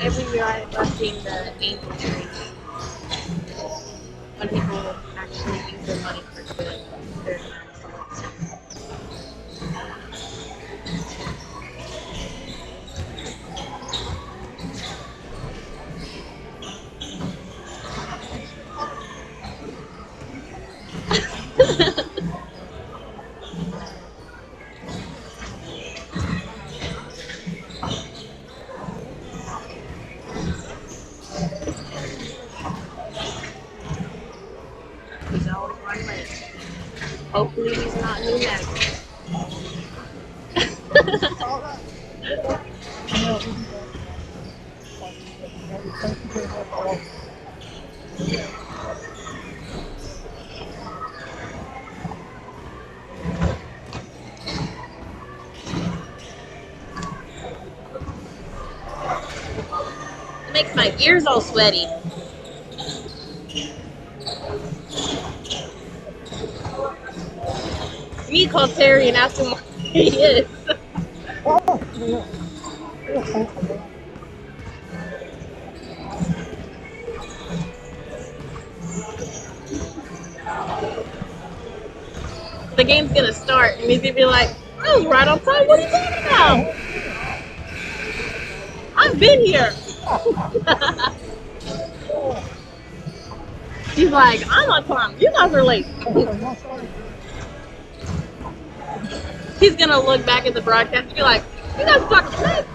Every year I've seen the angel tree when people actually use their money for good. Very nice. He's always running late. Hopefully he's not new next. It makes my ears all sweaty. You need to call Terry and ask him where he is. the game's gonna start, and he's gonna be like, "I was right on time. What are you talking about? I've been here." He's like, "I'm on time. You guys are late." He's gonna look back at the broadcast and be like, "You guys fucking late."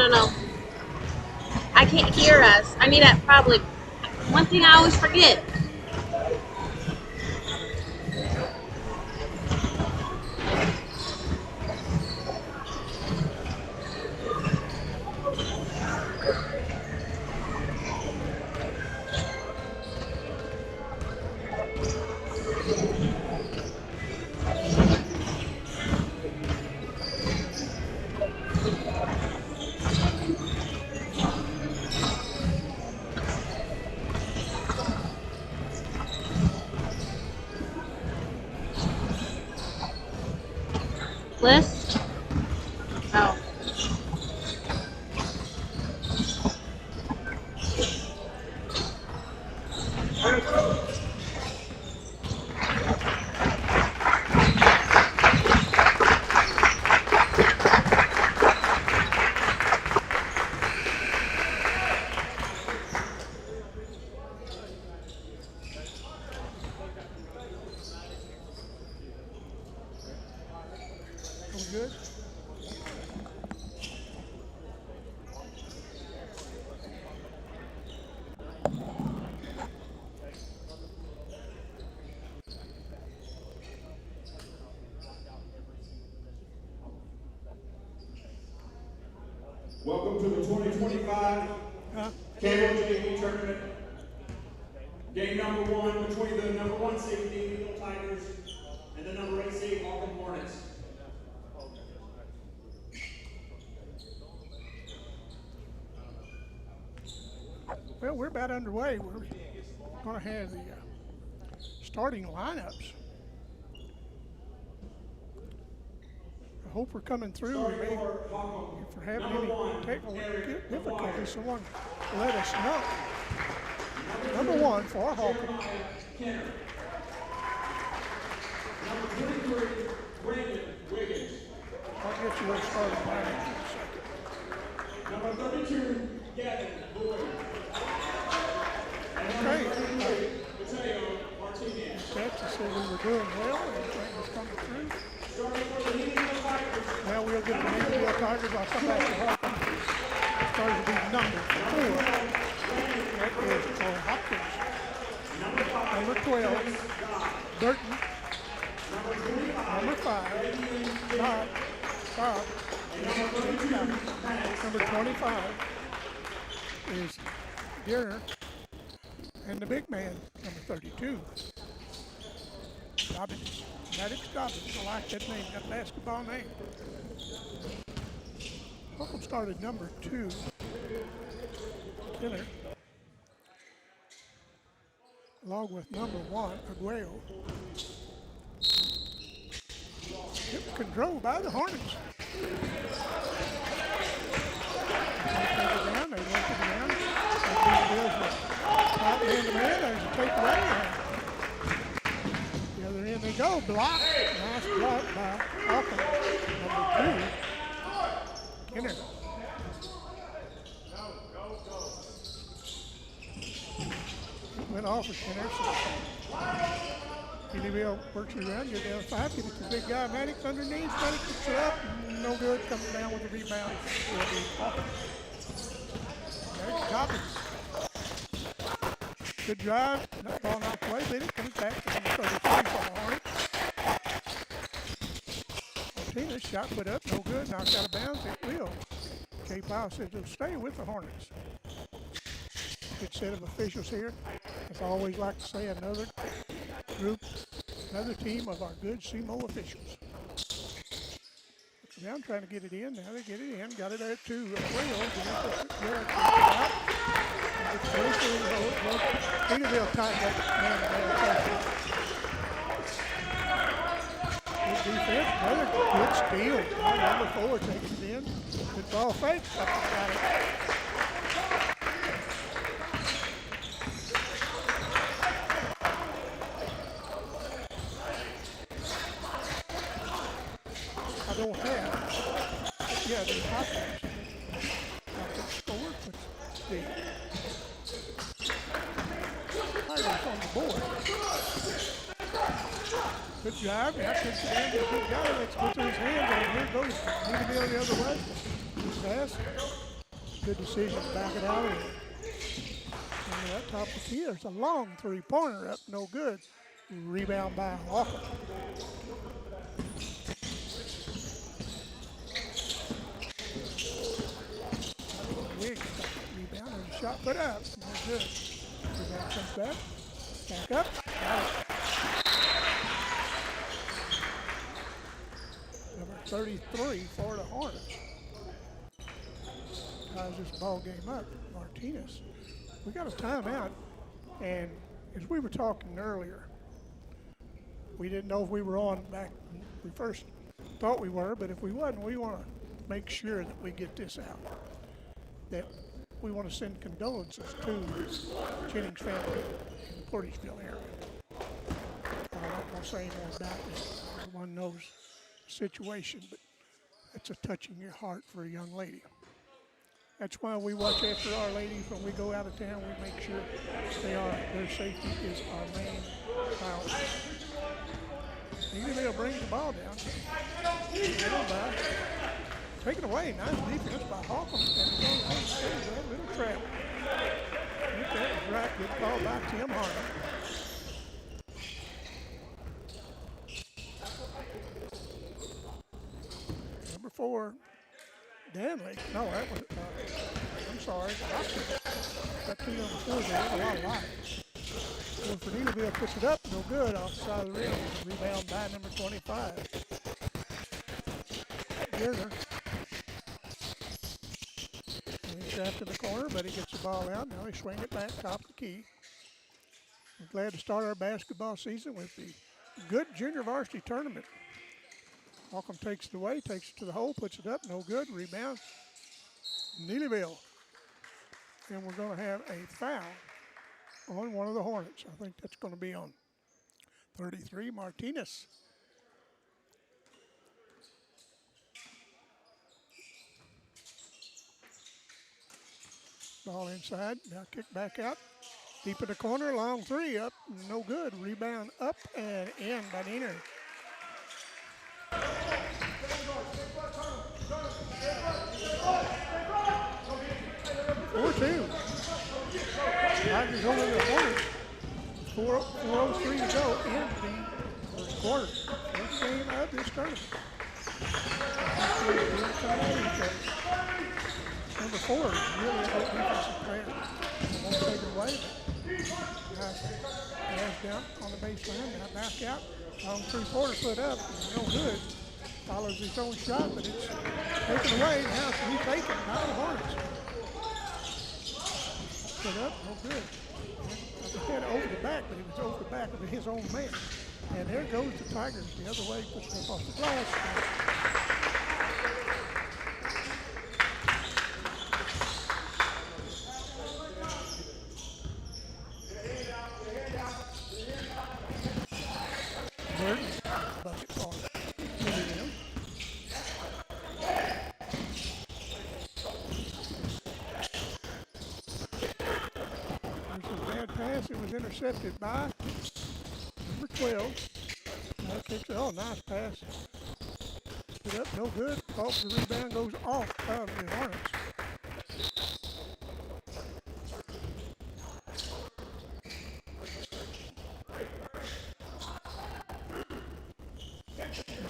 No. I can't hear us. I need that probably. One thing I always forget. List? Oh. Good. Welcome to the 2025 Campbell JV Tournament. Game number 1 between the number 1 seed Neelyville Tigers and the number 8 seed Holcomb Hornets. Well, we're about underway. We're going to have the starting lineups. I hope we're coming through. If we're having any technical difficulties, someone let us know. Number 1 for Holcomb. Kennett. Number 23, Brandon Wiggins. I'll get you a starting lineup in a second. Number 32, Gavin Boyd. Okay. Mateo Martinez. Texas said we were doing well. Everything was coming through. Starting for the Neelyville Tigers. Well, we'll get the Neelyville Tigers. I'll come back to Holcomb. Starting to be number 4. That is for Hopkins. Number 12, Burton. Number 5, Bob. Number 25 is Garner. And the big man, number 32, Dobbins. Maddox Dobbins. I like that name, that basketball name. Holcomb started number 2, Kennett, along with number 1, Aguayo. It was controlled by the Hornets. They work it down. Top man to man, there's a takeaway. The other end they go, block. Nice block by Holcomb. Number 2, Kennett. Went off with Kennett. Neelyville works it around, get down 5, get it to the big guy, Maddox underneath, Maddox picks it up, no good, comes down with the rebound. There's Dobbins. Good drive, not falling off the way, but it comes back to number 33 for the Hornets. Martinez shot put up, no good, knocked out of bounds, it will. Jay Powell said they'll stay with the Hornets. Good set of officials here. As I always like to say, another group, another team of our good SEMO officials. Now I'm trying to get it in. Now they get it in. Got it out to Wales. Neelyville tightened up. Good defense. Another good steal. Number 4 takes it in. Good ball fake. Got it. I don't have. Yeah, the Hopkins. Hopkins scored, but the Tigers on the board. Good job. Now takes it in. Good guy. Let's go to his hands. And here goes Neelyville the other way. Good pass. Good decision to back it out. And that top of the key. There's a long three-pointer up. No good. Rebound by Holcomb. Rebound and shot put up. No good. Rebound comes back. Back up. Got it. Number 33 for the Hornets. Ties this ball game up. Martinez. We got a timeout. And as we were talking earlier, we didn't know if we were on back. We first thought we were, but if we wasn't, we want to make sure that we get this out. That we want to send condolences to Jennings family in the Portageville area. I'm not going to say any more about this. Everyone knows the situation, but it's a touching your heart for a young lady. That's why we watch after our ladies when we go out of town. We make sure their safety is our main priority. Neelyville brings the ball down. Taken away, nice defense by Holcomb. And a little trap. That was right, good call by Tim Harden. Number 4, Danley. No, that was, I'm sorry, that team number 4 there, a lot of lights. So for Neelyville puts it up, no good off the side of the rim. Rebound by number 25. Gerner. Trapped in the corner, but he gets the ball out. Now they swing it back, top of the key. We're glad to start our basketball season with the good junior varsity tournament. Holcomb takes it away, takes it to the hole, puts it up, no good. Rebound, Neelyville. And we're going to have a foul on one of the Hornets. I think that's going to be on 33, Martinez. Ball inside, now kick back out. Deep in the corner, long 3 up, no good. Rebound up and in by Diener. 4-2. Tigers over the Hornets. 4:03 to go in the first quarter. First game of this tournament. Number 4 is really a good defensive player. Won't take it away, but pass down on the baseline, now back out. Long 3-quarter put up, no good. Follows his own shot, but it's taken away. Now it's retaken by the Hornets. Put up, no good. He had it over the back, but it was over the back of his own man. And there goes the Tigers the other way, puts it up off the glass. Bucket for Neelyville. There's a bad pass. It was intercepted by number 12. Now kicks it. Oh, nice pass. Put up, no good. Oh, the rebound goes off of the Hornets.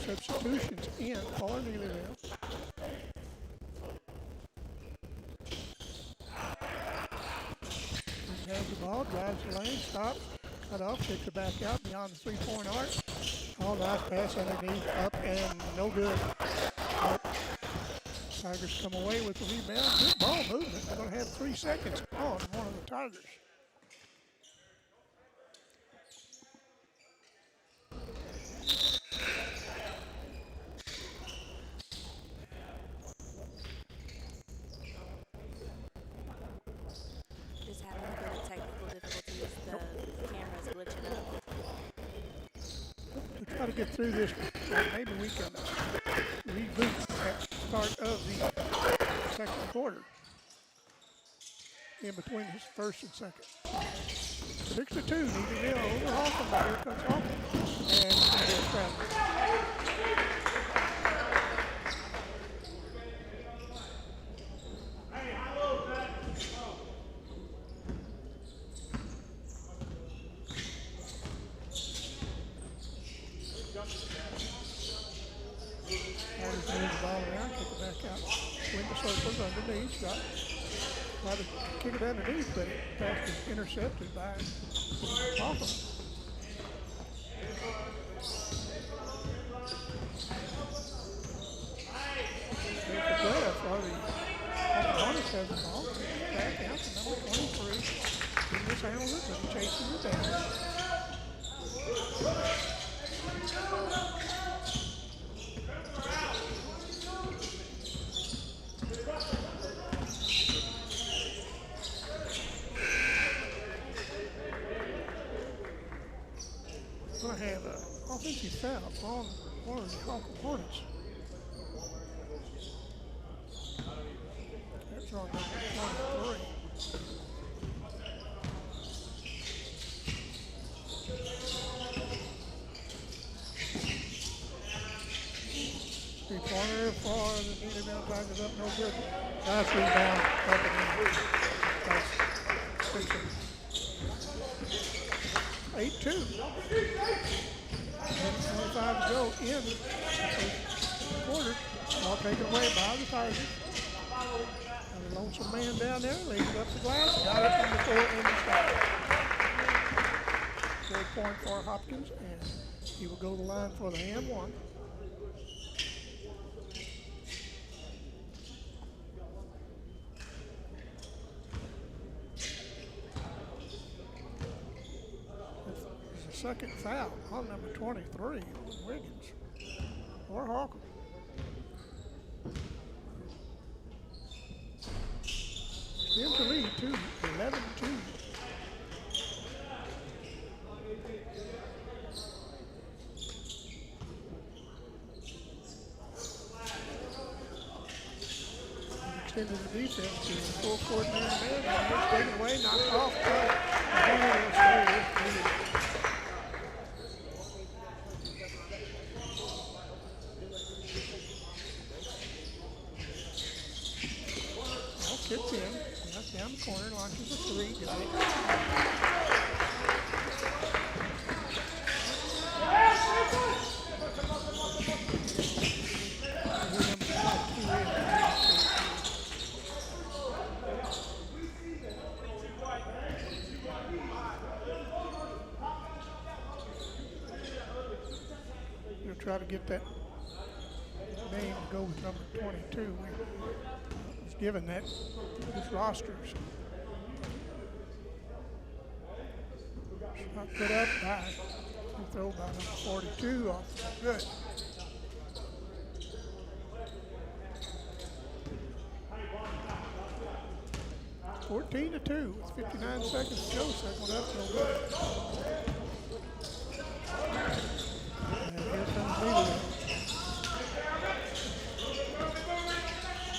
Substitutions in for Neelyville. ball, drives the lane, stops, cut off, kicks it back out beyond the 3-point arc. All nice pass underneath, up and no good. But Tigers come away with the rebound. Good ball movement. They're going to have 3 seconds on one of the Tigers. Just having a bit of technical difficulties. The camera's glitching up. To try to get through this, maybe we can reboot at the start of the second quarter. In between his first and second. 6-2, Neelyville over Holcomb. Here comes Holcomb. And there's Travis. Tigers move the ball around, kick it back out. Swing the circles underneath. Try to kick it underneath, but the pass was intercepted by Holcomb. There's the play. That's why the Hornets has the ball. Back out to number 23. He mishandles it, but he chases it down. Going to have an offensive foul on one of the Holcomb Hornets. That's on number 23. Three-pointer for the Neelyville Tigers up, no good. Nice rebound up and in. 8-2. 1:25 to go in the first quarter. Ball taken away by the Tigers. And a lonesome man down there lays it up the glass. Got it from the floor in the shot. 3rd point for Hopkins, and he will go to the line for the and one. Second foul on number 23, Wiggins, or Holcomb. Extends the lead to 11-2. Extended the defense to full court man, and it's taken away, knocked off, but the ball will stay with Kicks in, that's down the corner, launches a 3, got it. We'll try to get that name to go with number 22. Given that his rosters. Shot put up by throw by number 42 off. Good. $14-2 with 59 seconds to go. Second one up, no good. And here comes Neelyville.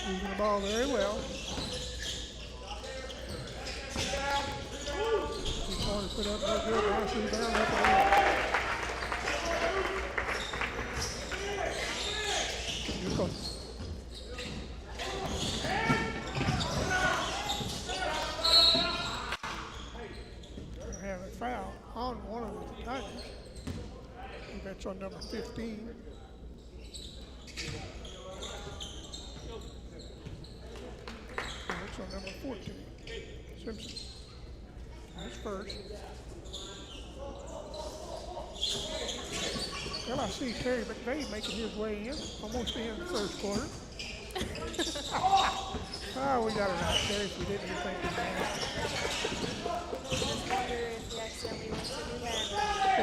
Moving the ball very well. Three-pointer put up no good. Nice rebound up and in. Here comes. They have a foul on one of the Tigers. I think that's on number 15. On number 14, Simpson. He's first. Well, I see Terry McVeigh making his way in, almost the end of the first quarter. Oh, we got it out, Terry, if we didn't even think we had. Just wonder if he accidentally went to do that.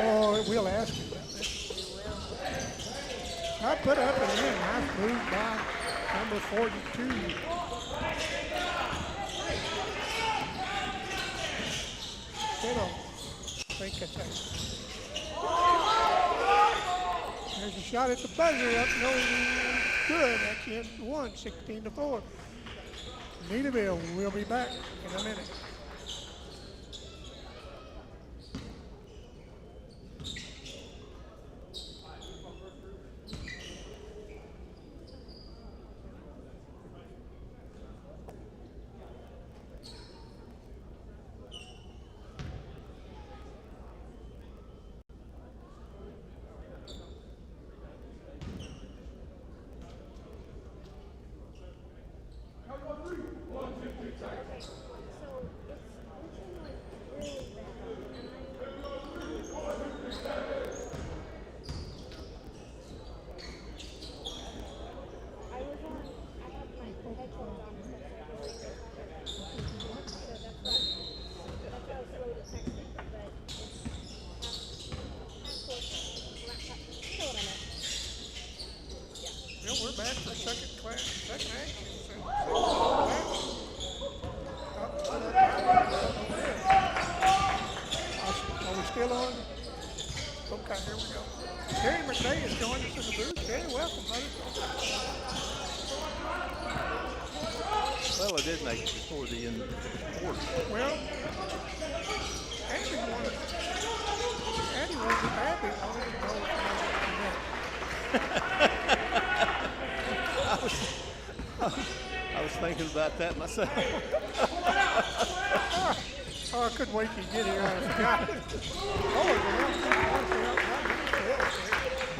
Oh, we'll ask him about that. We will. I put up and in. Nice move by number 42. Still, I think that's it. There's a shot at the buzzer up, no good. That's in one, 16-4. Neelyville will be back in a minute. Well, we're back for second action. Are we still on? Okay, here we go. Terry McVeigh has joined us in the booth. Terry, welcome, buddy. Well, I did make it before the end of the quarter. Well, Andy wanted to happy. I was thinking about that myself. Oh, I couldn't wait to get here. I forgot.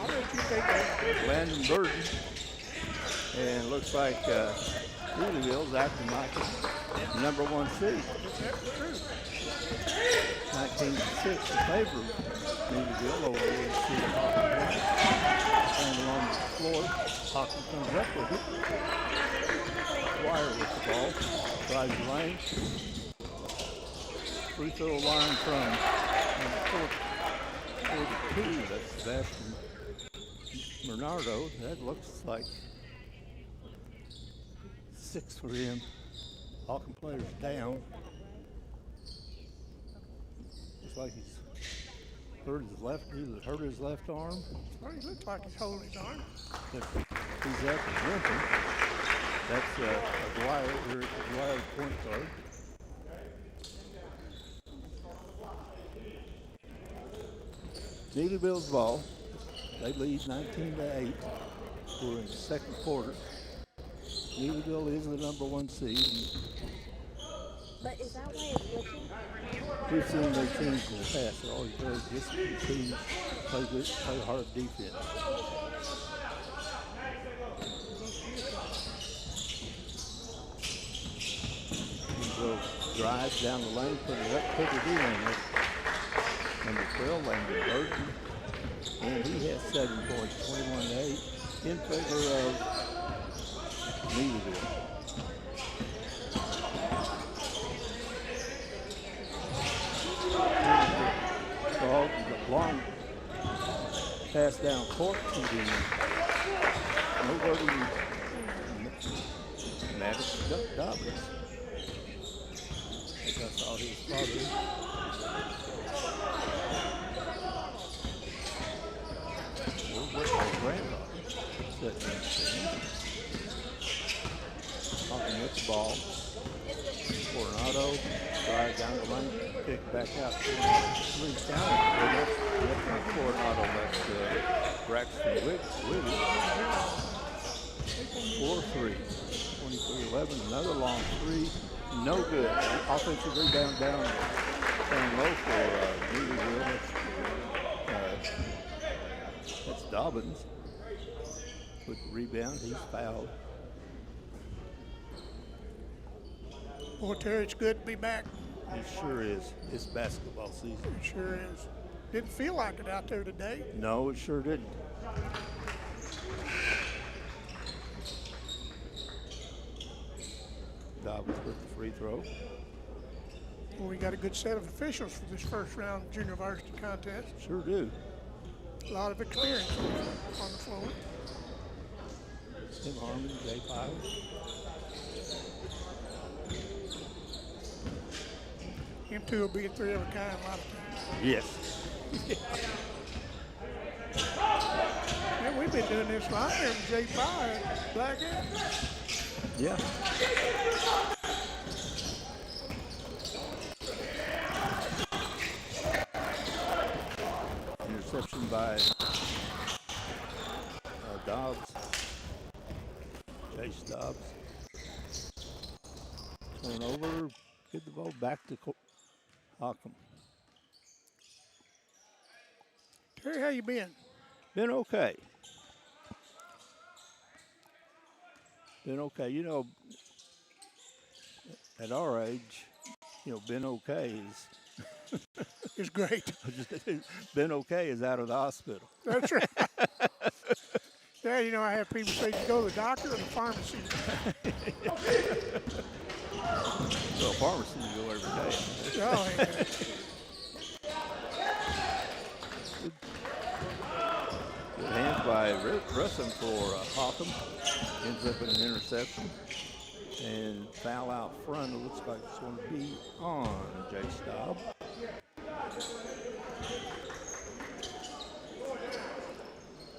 I'll let you take that. Landon Burton. And looks like Neelyville's acting like the number one seed. That's true. 19-6 in favor of Neelyville over the seed of Holcomb. And along the floor, Holcomb comes up with it. Wire with the ball, drives the lane. Free throw line from 42. That's Sebastian Bernardo. That looks like 6 for him. Holcomb players down. Looks like he's hurt his left arm. Well, he looks like he's holding his arm. He's up and limping. That's Dwyer point guard. Neelyville's ball. They lead 19-8. We're in the second quarter. Neelyville is the number one seed. But is that why it's glitching? We've seen their teams in the past. They're always very disciplined teams, play hard defense. Neelyville drives down the lane, put it in. Number 12, Landon Burton. And he has 7 points, 21-8, in favor of Neelyville. Long pass down court to the nobody Maddox Dobbins. I think I saw his father. Where's my granddaughter? Talking with the ball. Coronado drive down the lane, kick back out to 3 count. That's not Coronado, that's Braxton Wiggins. 4-3, 23-11, another long 3, no good. Offensive rebound down low for Neelyville. That's Dobbins with the rebound. He's fouled. Well, Terry, it's good to be back It sure is. It's basketball season. It sure is. Didn't feel like it out there today. No, it sure didn't. Dobbs with the free throw. Well, we got a good set of officials for this first round junior varsity contest. Sure do. A lot of experience on the floor. Tim Harmon, Jay Pyle. Him two will be a three of a kind a lot of times. Yes. Yeah, we've been doing this right there with Jay Pye and Black Ant. Yeah. Interception by Dobbs. Chase Dobbs. Turnover. Get the ball back to Holcomb. Terry, how you been? Been okay. Been okay. You know, at our age, you know, been okay is It's great. been okay is out of the hospital. That's right. Yeah, you know, I have people say you go to the doctor or the pharmacy. So a pharmacy you go every day. Oh, yeah. Good hands by Russom for Holcomb. Ends up in an interception. And foul out front. It looks like it's going to be on Jay Staub.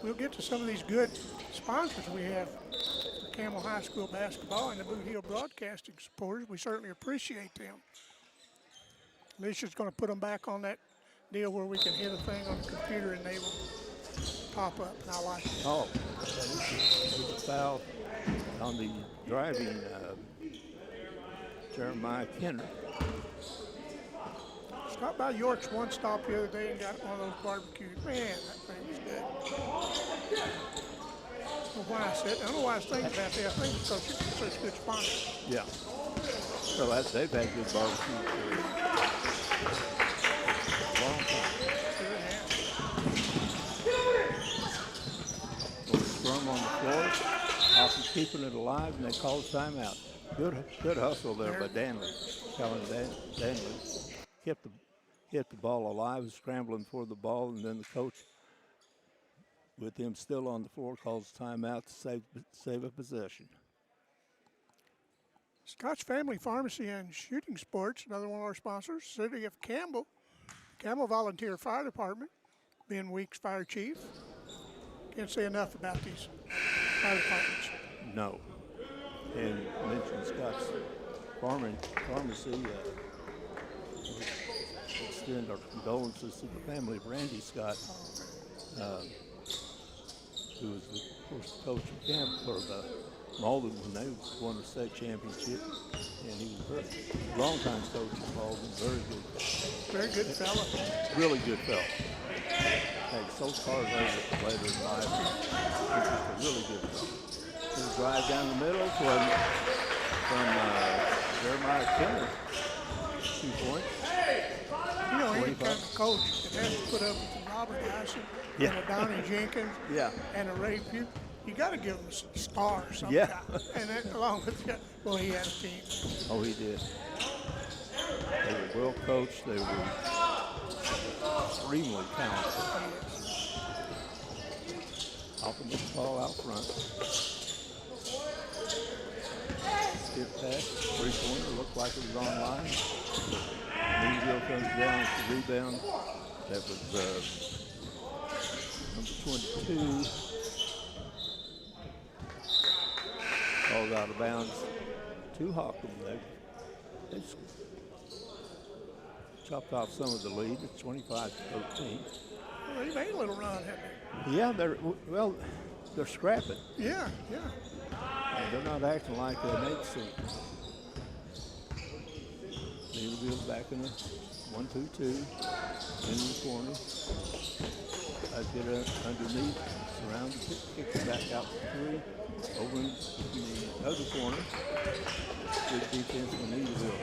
We'll get to some of these good sponsors we have for Campbell High School basketball and the Boot Hill Broadcasting supporters. We certainly appreciate them. Alicia's going to put them back on that deal where we can hit a thing on the computer and they will pop up, and I like it. Oh, there's a foul on the driving Jeremiah Kennett. Stopped by York's one stop the other day and got one of those barbecues. Man, that thing was good. I don't know why I was thinking about that. I think it's because you're such a good sponsor. Yeah. Well, they've had good barbecue for a long time. Sure have. Little scrum on the floor. Often keeping it alive, and they call a timeout. Good hustle there by Danley. Colin Danley kept the ball alive, was scrambling for the ball, and then the coach, with him still on the floor, calls timeout to save a possession. Scotch Family Pharmacy and Shooting Sports, another one of our sponsors. City of Campbell. Campbell Volunteer Fire Department. Ben Weeks, Fire Chief. Can't say enough about these fire departments. No. And mentioned Scott's Pharmacy. Extend our condolences to the family of Randy Scott, who was the first coach of Campbell, or Malden when they won the state championship. And he was a long-time coach of Malden, very good. Very good fella. Really good fella. Hey, sold cars over later in life. He's just a really good fella. He'll drive down the middle from Jeremiah Kennett. 2 points. You know, any kind of coach that has to put up with a Robert Dyson and a Donnie Jenkins and a Ray Pugh, you got to give them some stars sometime. Yeah. And then, along with that, well, he had a team. Oh, he did. They were well coached. They were extremely talented. Holcomb with the ball out front. Skip pass, 3-pointer, looked like it was online. Neelyville comes down with the rebound. That was number 22. Ball's out of bounds to Holcomb. They chopped off some of the lead. It's 25-13. Well, they made a little run, haven't they? Yeah, they're scrapping. Yeah. And they're not acting like an 8 seed. Neelyville's back in the 1-2-2 in the corner. I get underneath, surround the kick it back out to 3. Over in the other corner. Good defense from Neelyville.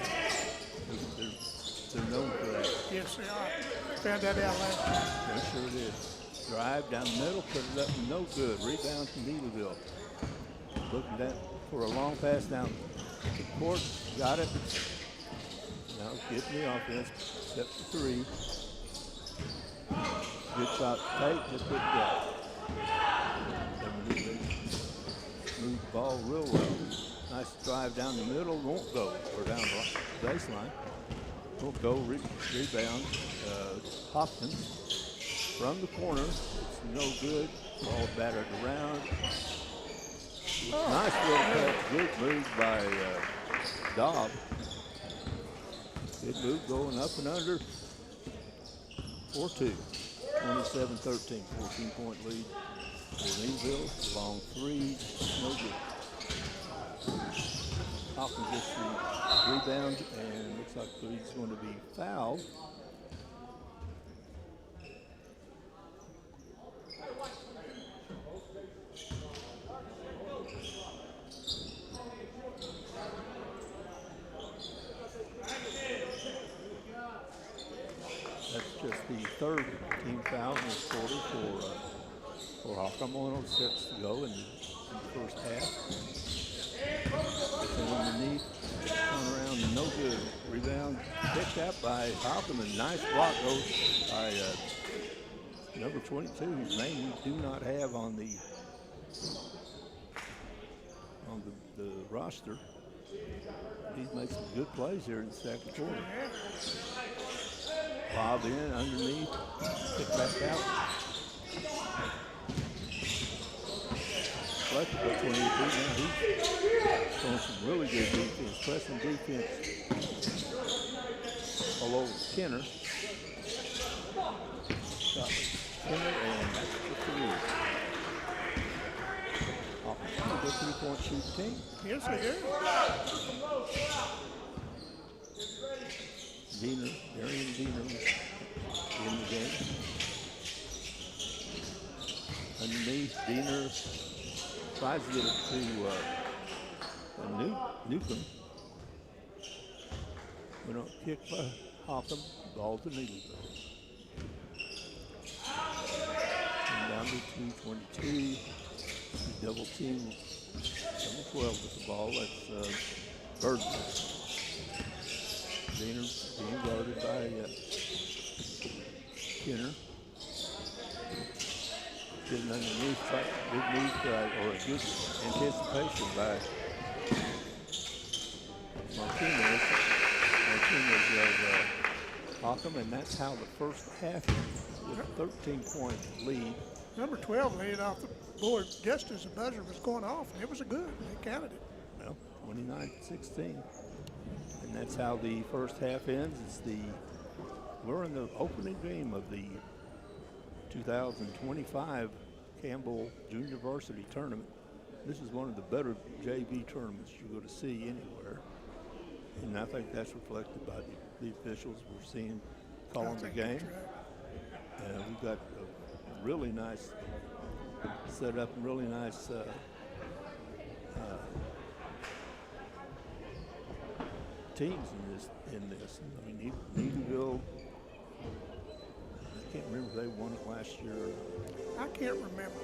They're known for that. Yes, they are. Found that out last time. They sure did. Drive down the middle, put it up, no good. Rebound from Neelyville. Looking that for a long pass down the court. Got it. Now getting the offense. Step to 3. Good shot to take, just couldn't get it. Move the ball real well. Nice drive down the middle, won't go, or down the baseline. Won't go, rebound. Hopkins from the corner. It's no good. Ball battered around. Nice little catch. Good move by Dobb. Good move going up and under. 4-2. 27-13. 14-point lead for Neelyville. Long 3. No good. Hopkins gets the rebound and looks like he's going to be fouled. That's just the third team foul in this quarter for Holcomb. 1:06 to go in the first half. And underneath, turn around, no good. Rebound picked up by Holcomb, and nice block goes by number 22, whose name we do not have on the roster. He's made some good plays here in the second quarter. Lob in, underneath, pick back out. Collected by 22 now. He's showing some really good defense, pressing defense all over Kennett. Shot Kennett, and that's the 3. Good 3-point shoot team. Yes, they do. Darian Diener in the game. Underneath, Diener tries to get it to Newcomb. We don't kick by Holcomb, ball to Neelyville. And down to 2:22. Double team, number 12 with the ball. That's Burton. Diener being guarded by Kenner. Getting underneath, good move or a good anticipation by Martinez of Holcomb, and that's how the first half with a 13-point lead. Number 12 laid it off the board just as the buzzer was going off, and it was a good. They counted it. Well, 29-16. And that's how the first half ends. We're in the opening game of the 2025 Campbell Junior Varsity Tournament. This is one of the better JV tournaments you're going to see anywhere. And I think that's reflected by the officials we're seeing calling the game. We've got a really nice setup and really nice teams in this. I mean, Neelyville, I can't remember if they won it last year. I can't remember.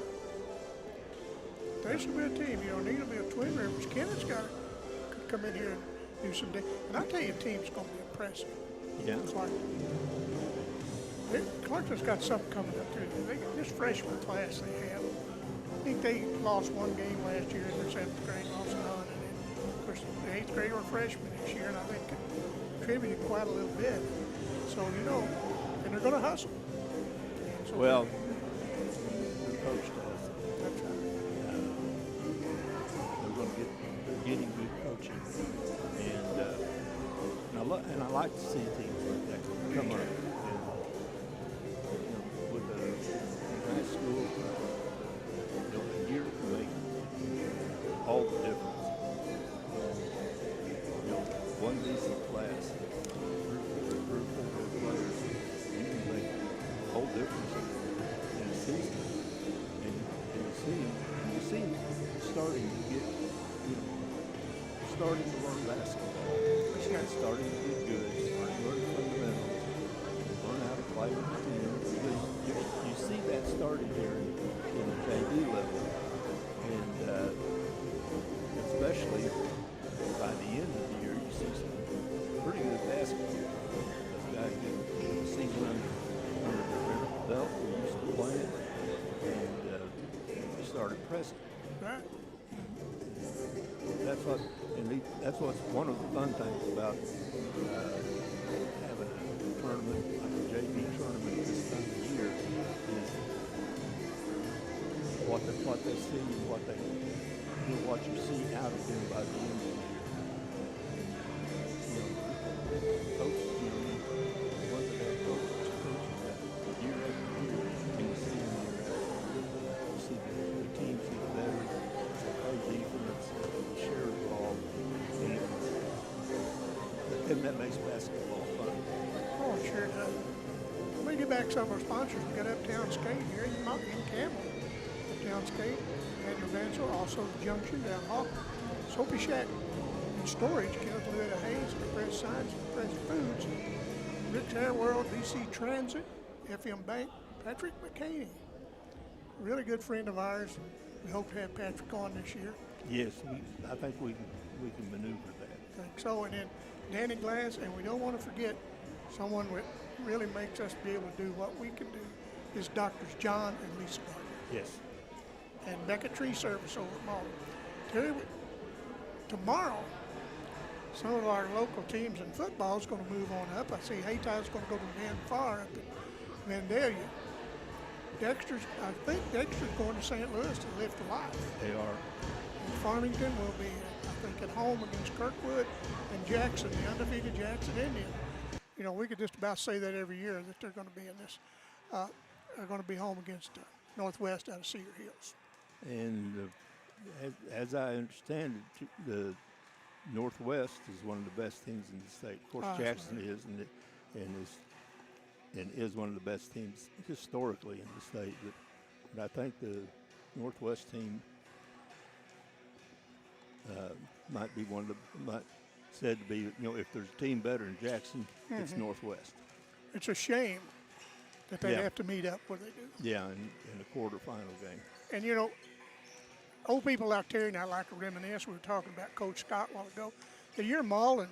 They should be a team. You know, Neelyville, Twin Rivers, Kennett's could come in here and do some. And I tell you, a team's going to be impressive. Yeah. Clarkton's got something coming up too. This freshman class they have. I think they lost one game last year in their 7th grade, lost none. And then, of course, the 8th grade were freshmen this year, and I think contributed quite a little bit. So, you know, and they're going to hustle. So well, the coach does. That's right. They're getting good coaching. And I like to see teams like that come up. With a high school, a year can make all the difference. One decent class, 3 or 4 good players, you can make a whole difference in a season. And you see starting to get, starting to learn basketball. Starting to get good, starting to learn fundamentals. everybody understands. You see that started here in the JV level, and especially by the end of the year, you see some pretty good basketball. Those guys get the season under their belt, we used to play it, and started pressing. Right. That's what's one of the fun things about having a tournament like a JV tournament this time of year is what they see, what you see out of them by the end of the year. Coach, ones that have coaches that year after year, and you see them year after year. You see the teams get better, they play defense, share the ball, and that makes basketball fun. Oh, it sure does. Let me get back some of our sponsors. We got Uptown Skate here in Campbell. Uptown Skate and Neelyville, also the Junction down Holcomb. Soapy Shack and Storage, Kenneth Loretta Hayes, Express Science, Express Foods, Rick's Air World, DC Transit, FM Bank, Patrick McCaney. Really good friend of ours. We hope to have Patrick on this year. Yes, I think we can maneuver that. I think so. And then Danny Glass, and we don't want to forget someone that really makes us be able to do what we can do is Doctors John and Lisa Gardner. Yes. And Beckett Tree Service over at Malden. Terry, tomorrow, some of our local teams in football is going to move on up. I see Haytide's going to go to Van Far up in Vandalia. I think Dexter's going to St. Louis to lift alive. They are. And Farmington will be, I think, at home against Kirkwood and Jackson, the undefeated Jackson Indian. You know, we could just about say that every year that they're going to be in this. They're going to be home against Northwest out of Cedar Hills. And as I understand it, the Northwest is one of the best teams in the state. Of course, Jackson is, and is one of the best teams historically in the state. But I think the Northwest team might be one of the said to be. You know, if there's a team better than Jackson, it's Northwest. It's a shame that they have to meet up where they do. Yeah, in a quarterfinal game. And you know, old people out there, and I like to reminisce. We were talking about Coach Scott a while ago. The year Malden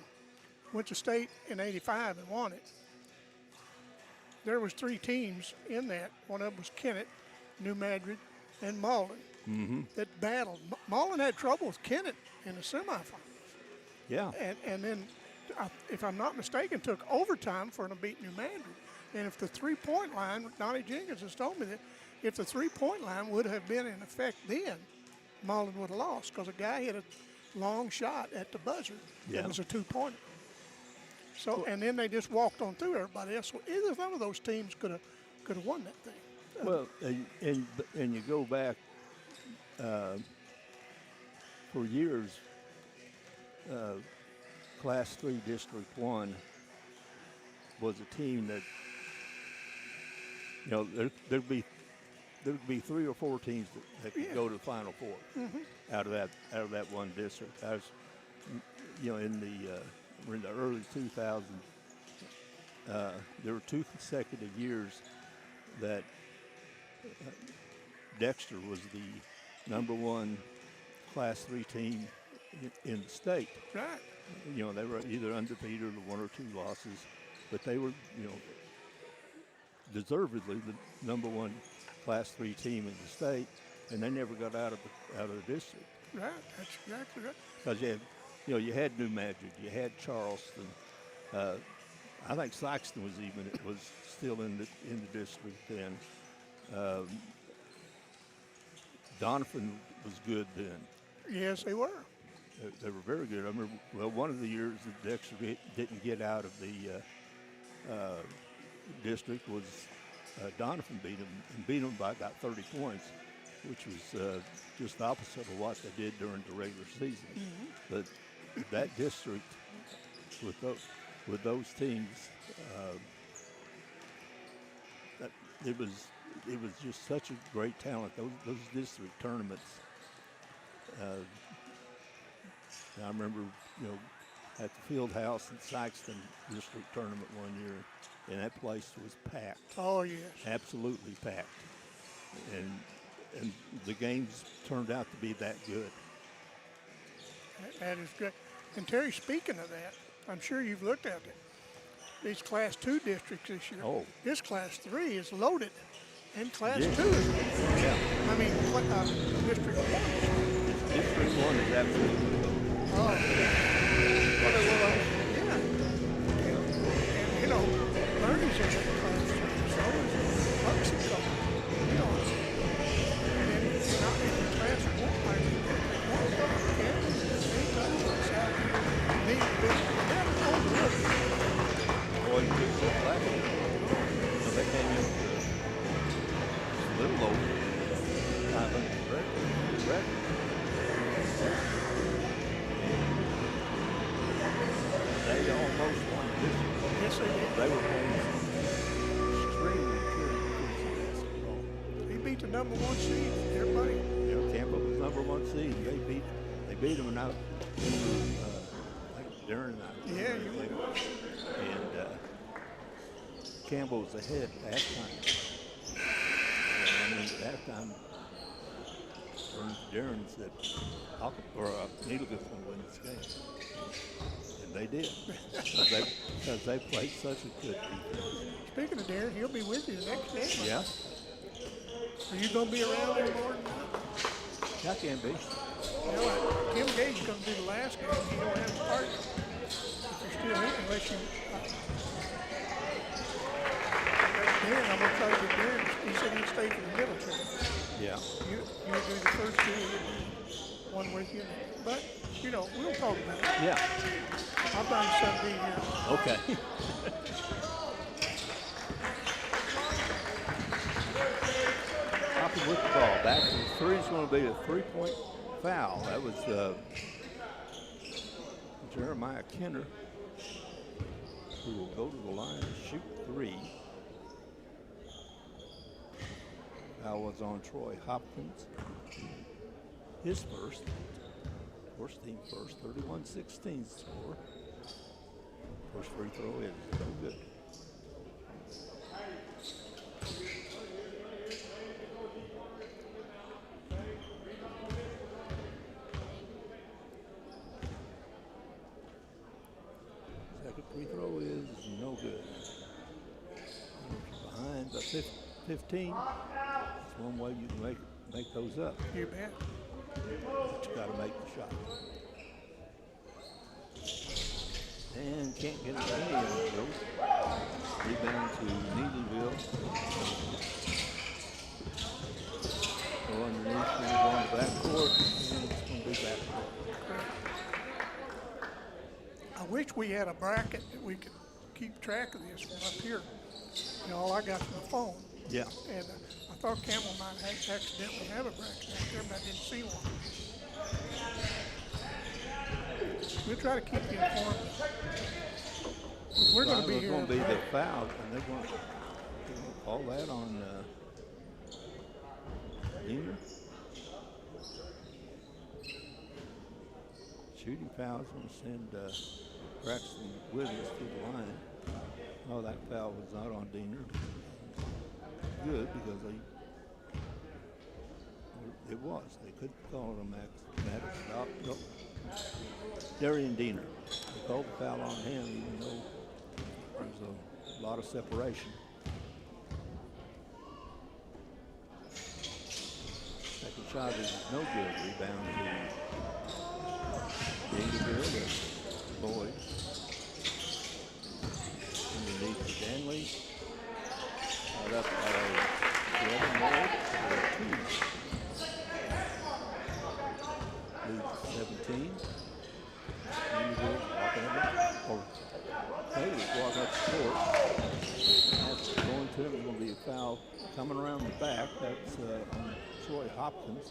went to state in '85 and won it. There was 3 teams in that. One of them was Kennett, New Madrid, and Malden that battled. Malden had trouble with Kennett in the semifinals. Yeah. And then, if I'm not mistaken, took overtime for them to beat New Madrid. And if the three-point line, Donnie Jenkins has told me that if the three-point line would have been in effect then, Malden would have lost because a guy hit a long shot at the buzzer. Yeah. It was a 2-pointer. So, and then they just walked on through everybody else. So either one of those teams could have won that thing. Well, and you go back for years, Class 3 District 1 was a team that, you know, there'd be 3 or 4 teams that could go to the Final Four out of that one district. I was, you know, in the early 2000s, there were 2 consecutive years that Dexter was the #1 Class 3 team in the state. Right. You know, they were either undefeated or 1 or 2 losses, but they were, you know, deservedly the #1 Class 3 team in the state, and they never got out of the district. Right. That's exactly right. Because you had New Madrid, you had Charleston. I think Saxton was still in the district then. Donovan was good then. Yes, they were. They were very good. I remember, one of the years that Dexter didn't get out of the district was Donovan beat them by about 30 points, which was just the opposite of what they did during the regular season. But that district with those teams, it was just such a great talent. Those district tournaments. I remember, you know, at the field house at Saxton district tournament one year, and that place was packed. Oh, yes. Absolutely packed. And the games turned out to be that good. That is good. And Terry, speaking of that, I'm sure you've looked at it. These Class 2 districts this year. Oh. This Class 3 is loaded. And Class Yeah. 2 is loaded. Yeah. I mean, District 1. District 1 is absolutely good. Oh. Yeah. And, you know, Bernie's in that Class 3. So is Mexico. You know, and then in Class 1, I mean, Kansas, anytime, South Neelyville, yeah, all the Boy, you took that last year. So they came in a little over 500 record. They almost won this year. Yes, they did. They were playing extremely good basketball. He beat the number 1 seed. Everybody. You know, Campbell was number 1 seed. They beat them out. Like Darren and I. Yeah, you and Campbell was ahead at halftime. And I mean, at halftime, Darren said, Neelyville's going to win this game. And they did. Because they played such a good defense. Speaking of Darren, he'll be with you the next game. Yeah. Are you going to be around anymore? I can be. You know, Tim Gage's going to do the last game. He don't have a partner. If you're still in, unless you. Darren, I'm going to try to get Darren. He said he'd stay for the military. Yeah. You do the first 2, and one with you. But, you know, we'll talk about it. Yeah. I've done Sunday here. Okay. Hopping with the ball. Back to the 3 is going to be a 3-point foul. That was Jeremiah Kenner, who will go to the line and shoot 3. Foul was on Troy Hopkins. His first. First team first. 31-16 score. First free throw is no good. Second free throw is no good. Behind by 15. That's one way you can make those up. You bet. But you got to make the shot. And can't get it any of those. Rebound to Neelyville. Go underneath, going to the backcourt, and it's going to be backcourt. I wish we had a bracket that we could keep track of this from up here. You know, all I got from the phone. Yeah. And I thought Campbell might accidentally have a bracket out there, but I didn't see one. We'll try to keep you informed. We're going to be here. It's going to be the foul, and they're going to call that on Diener. Shooting foul is going to send Braxton Williams to the line. Oh, that foul was not on Diener. Good, because it was. They couldn't call it a matter stop. Nope. Darian Diener. They called the foul on him, even though there's a lot of separation. Second shot is no good. Rebound to Greenville, Boyd. Underneath to Danley. Up by 11 more. 2. Lead 17. Greenville walking up. Or Taylor's walking up the court. That's going to him. It's going to be a foul coming around the back. That's on Troy Hopkins.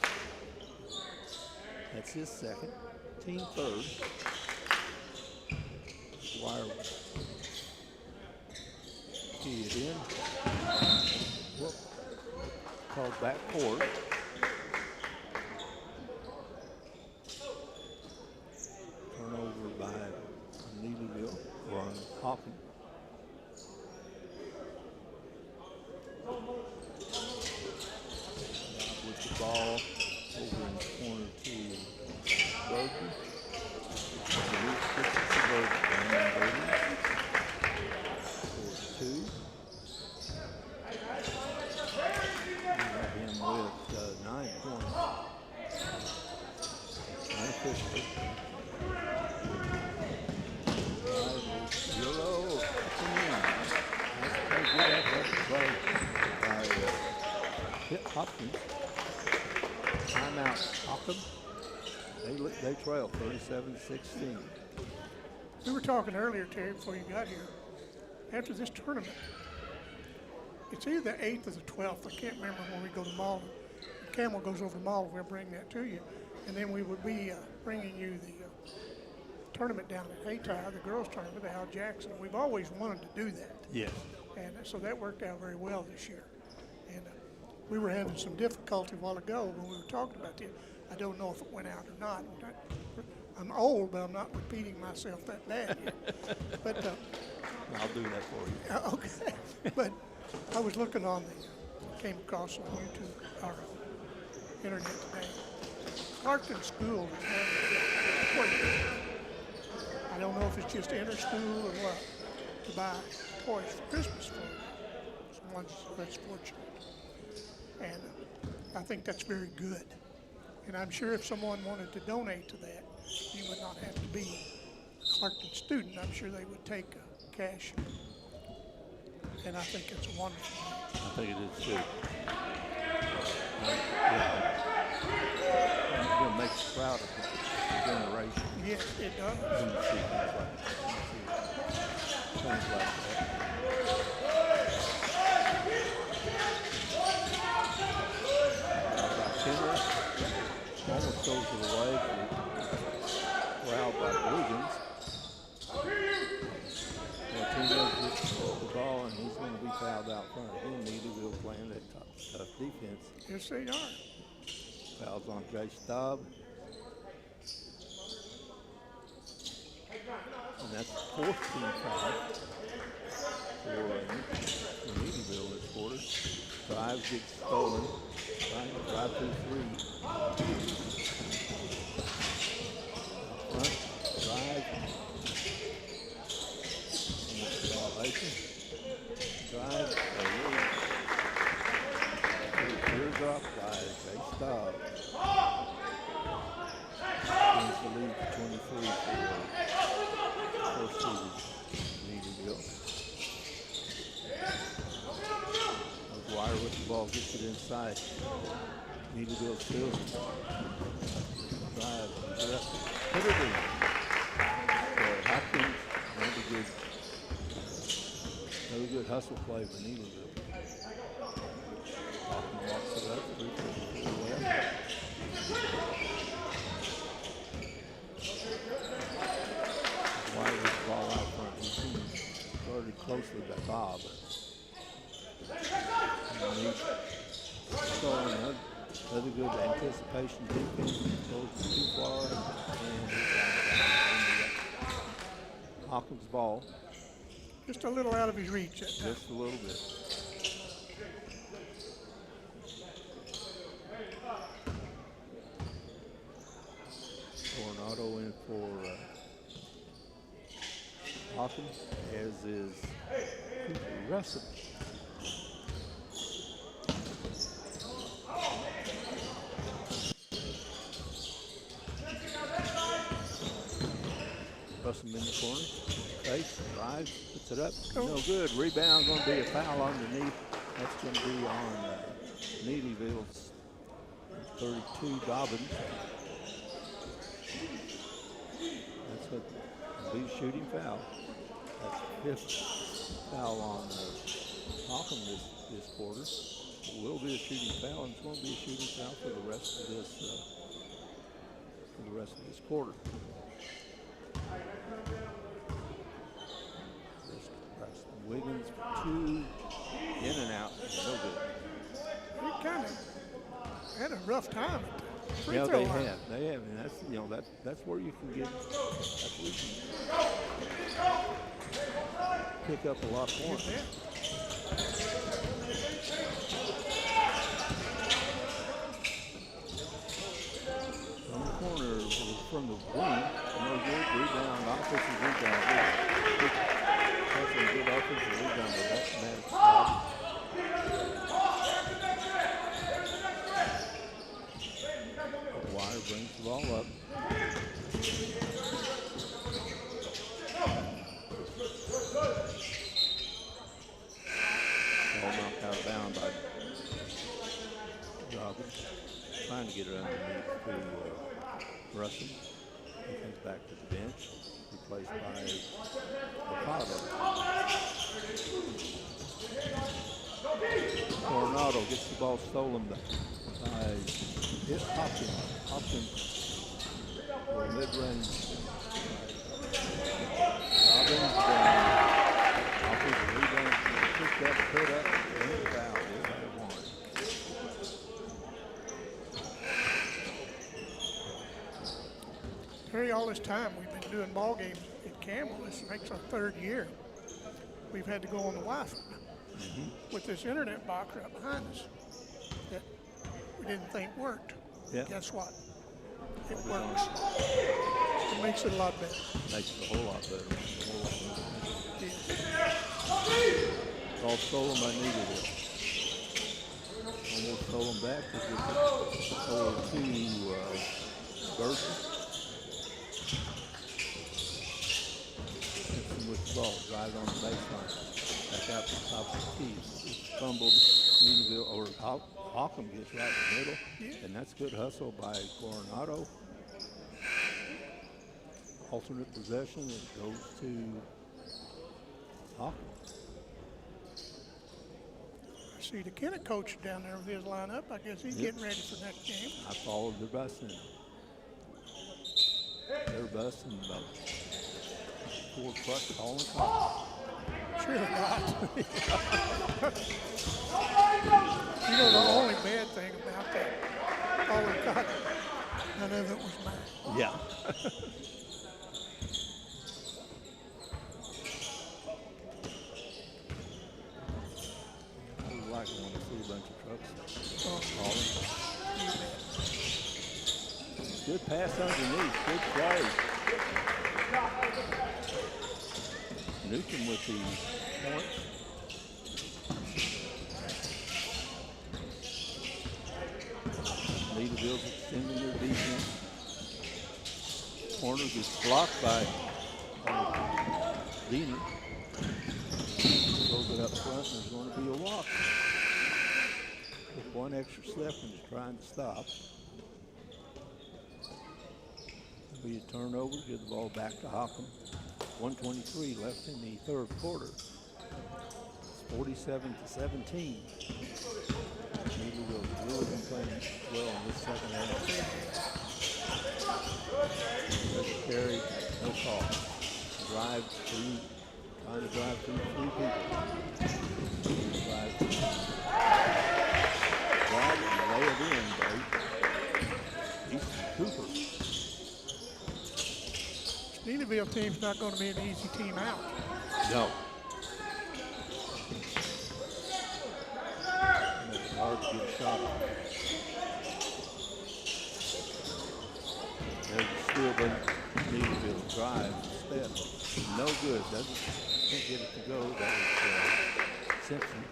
That's his second. Team third. Wire key it in. Whoop. Called back court. Turnover by Neelyville or Holcomb. ball over in the corner to Burton. Luke kicks it to Burton. Burton scores 2. We have him with 9 points. Unofficially. 5-0. That's good athletic play by Hopkins. Timeout, Holcomb. They trail 37-16. We were talking earlier, Terry, before you got here. After this tournament, it's either the 8th or the 12th. I can't remember when we go to Malden. Campbell goes over to Malden. We'll bring that to you. And then we would be bringing you the tournament down at Haytie, the girls' tournament, the Al Jackson. We've always wanted to do that. Yes. And so that worked out very well this year. And we were having some difficulty a while ago when we were talking about this. I don't know if it went out or not. I'm old, but I'm not repeating myself that bad yet. But I'll do that for you. Okay. But I was looking on came across on YouTube or internet today. Clarkton School is having I don't know if it's just inter school or what, to buy toys for Christmas for someone that's fortunate. And I think that's very good. And I'm sure if someone wanted to donate to that, you would not have to be a Clarkton student. I'm sure they would take cash. And I think it's a wonderful thing. I think it is too. It makes us proud of the generation. Yes, it does. When you see things like that. Kennett almost goes to the leg. Corralled by Wiggins. Martino gets the ball and he's going to be fouled out front. Again, Neelyville playing that tough defense. Yes, they are. Fouls on Jay Staub. And that's the 14th foul for Neelyville this quarter. Drive gets stolen. Trying to drive through 3. Front, drive. Violation. Drive. Teardrop by Jay Staub. Brings the lead to 23 for first seeded Neelyville. McGuire with the ball gets it inside. Neelyville still drive. Put it in. Hopkins, another good hustle play for Neelyville. Hopkins walks it up. 3:54 left. Why was the ball out front? He guarded closely by Bob. Another good anticipation defense. Goes too far. And Hawkins' ball. Just a little out of his reach that time. Just a little bit. Coronado in for Hawkins, as is Russell. Russell in the corner. Face, drives, puts it up. No good. Rebound going to be a foul underneath. That's going to be on Neelyville's 32, Dobbins. That's a lead shooting foul. That's the 5th foul on Holcomb this quarter. It will be a shooting foul, and it's going to be a shooting foul for the rest of this quarter. Wiggins 2 in and out. No good. He kind of had a rough time at the free throw line. They have, and that's where you can get. That's where you can pick up a lot of points. from the wing. No good. Rebound. Offensive rebound. That's a good offensive rebound. But that's a bad foul. Wire brings the ball up. Ball knocked out of bounds by Robbins. Trying to get it underneath to Russell. He comes back to the bench. Replaced by Ricardo. Coronado gets the ball stolen by Hopkins. Hopkins for a mid-range. Robbins offensive rebound. Picked up, put up, and foul. Harry, all this time we've been doing ball games at Campbell. This makes our 3rd year. We've had to go on the Wi-Fi with this internet box right behind us that we didn't think worked. Yeah. Guess what? It works. It makes it a lot better. Makes it a whole lot better. Yeah. All stolen by Neelyville. Almost stolen back to get over to Burton. With the ball, drive on the baseline. Back out to the top of the key. It's fumbled. Neelyville or Holcomb gets right in the middle, and that's good hustle by Coronado. Alternate possession. It goes to Holcomb. I see the Kennett coach down there with his lineup. I guess he's getting ready for next game. I followed their busing. They're busing about 4 trucks calling calls. Sure not. You know, the only bad thing about that, all we got, none of it was mine. Yeah. I would like when I see a bunch of trucks calling. Good pass underneath. Good play. Newton with the points. Neelyville's extending their defense. Corner gets blocked by Diener. Throws it up front, and there's going to be a walk. With 1 extra step and is trying to stop. There'll be a turnover, give the ball back to Holcomb. 1:23 left in the 3rd quarter. It's 47-17. Neelyville's really been playing well in this 2nd half. There's a carry, no call. Trying to drive through 3 people. Drive and lay it in, babe. Easton Cooper. Neelyville team's not going to be an easy team out. No. Makes it hard to get a shot on. There's still been Neelyville drive instead. No good. Can't get it to go. That was Simpson.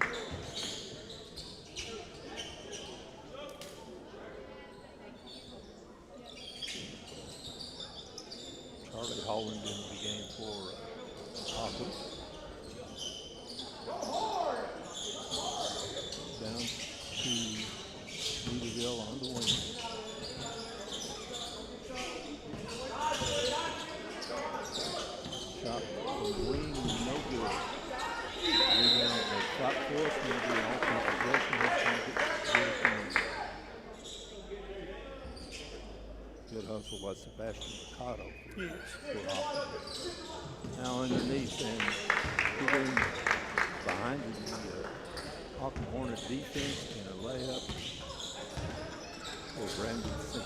Charlie Holland in the game for Holcomb. Down to Neelyville on the wing. Shot from the wing, no good. Rebound, the shot force, maybe an offensive possession. Good hustle by Sebastian Mercado. Yes. Now underneath and getting behind the Holcomb Hornet defense and a layup for Brandon Simpson.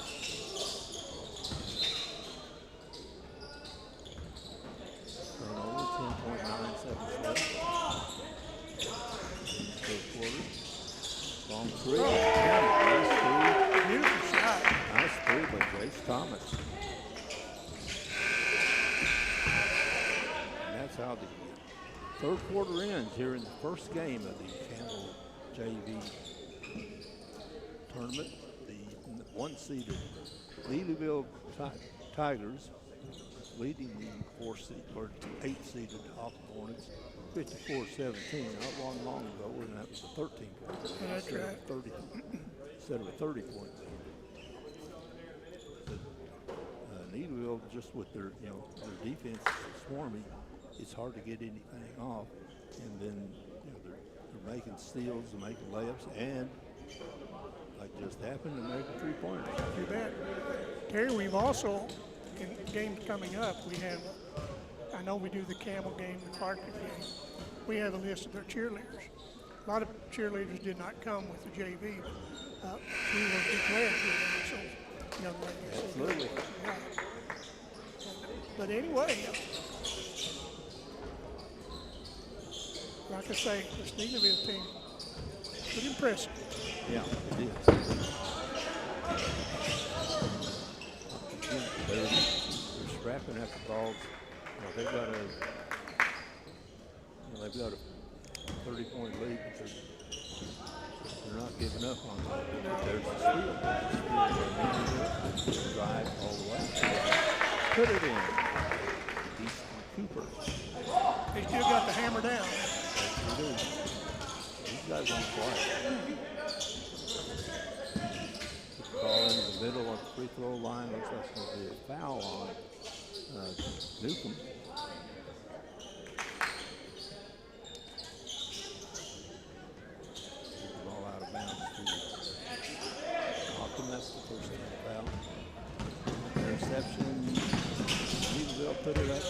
Turnover, 10.9 seconds left. Third quarter. Long three. Nice three. Beautiful shot. Nice three by Grace Thomas. here in the first game of the Campbell JV Tournament. The one-seeded Neelyville Tigers leading the 8-seeded Holcomb Hornets 54-17. Not long ago when that was a 13-point lead. That's right. Instead of a 30-point lead. Neelyville, just with their their defense swarming, it's hard to get anything off. And then they're making steals, they're making layups, and like just happened, they're making 3-pointers. You bet. Terry, we've also, in games coming up, I know we do the Campbell game, the Clarkton game. We have a list of their cheerleaders. A lot of cheerleaders did not come with the JV, but we will be glad to have some young ladies. Absolutely. Yeah. But anyway, like I say, this Neelyville team, pretty impressive. Yeah, it is. They're scrapping at the balls. They've got a 30-point lead, but they're not giving up on that. There's the steal. Drive all the way. Put it in. Easton Cooper. They still got the hammer down. They do. These guys on fire. Put the ball into the middle of the free throw line. Looks like it's going to be a foul on Newcomb. Get the ball out of bounds to Holcomb. That's the first time foul. Interception. Neelyville put it up.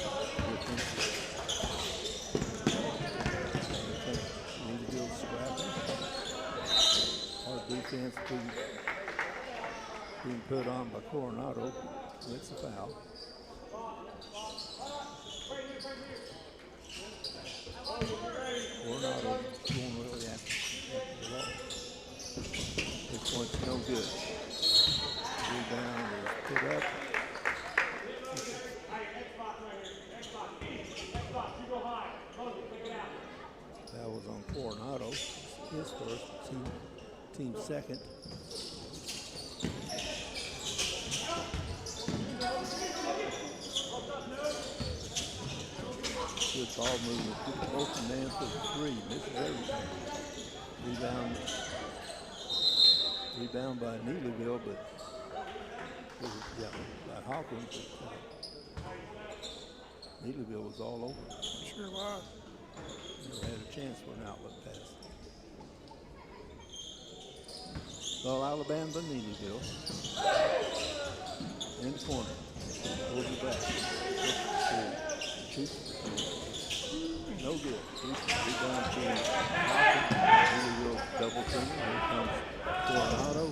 Neelyville scrapping. Hard defense being put on by Coronado. It's a foul. Coronado going really after the ball. This one's no good. Rebound is put up. That was on Coronado. His first, team second. Good ball movement. Good open man for the three. Misses everything. Rebound by Neelyville, but by Holcomb. Neelyville was all over. Sure was. Never had a chance for an outlet pass. Well, Alabama, Neelyville. In the corner. Pulls it back. Shoots. No good. Rebound to Neelyville double team. Here comes Coronado.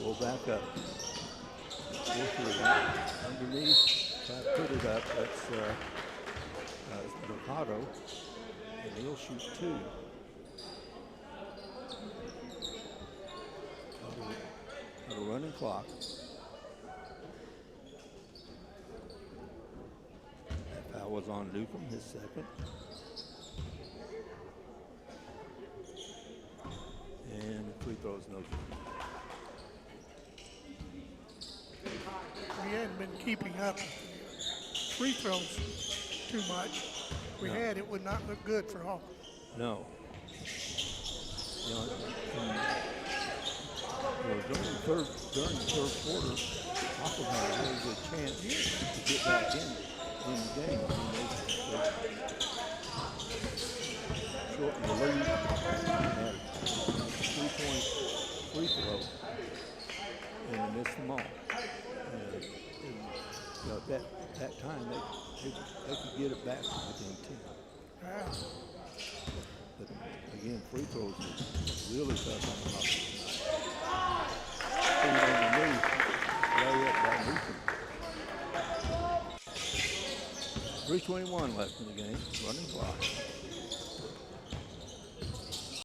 Pull back up. Underneath. Try to put it up. That's Mercado. And he'll shoot two. Got a running clock. That foul was on Newcomb, his second. And free throws no good. We hadn't been keeping up with the free throws too much. If we had, it would not look good for Holcomb. No. During the third quarter, Holcomb had a really good chance to get back in the game. They shortened the lead and had a 3-point free throw and missed them all. And at that time, they could get it back to within 10. Wow. But again, free throws are really tough on the Holcomb. 3:21 left in the game, running clock.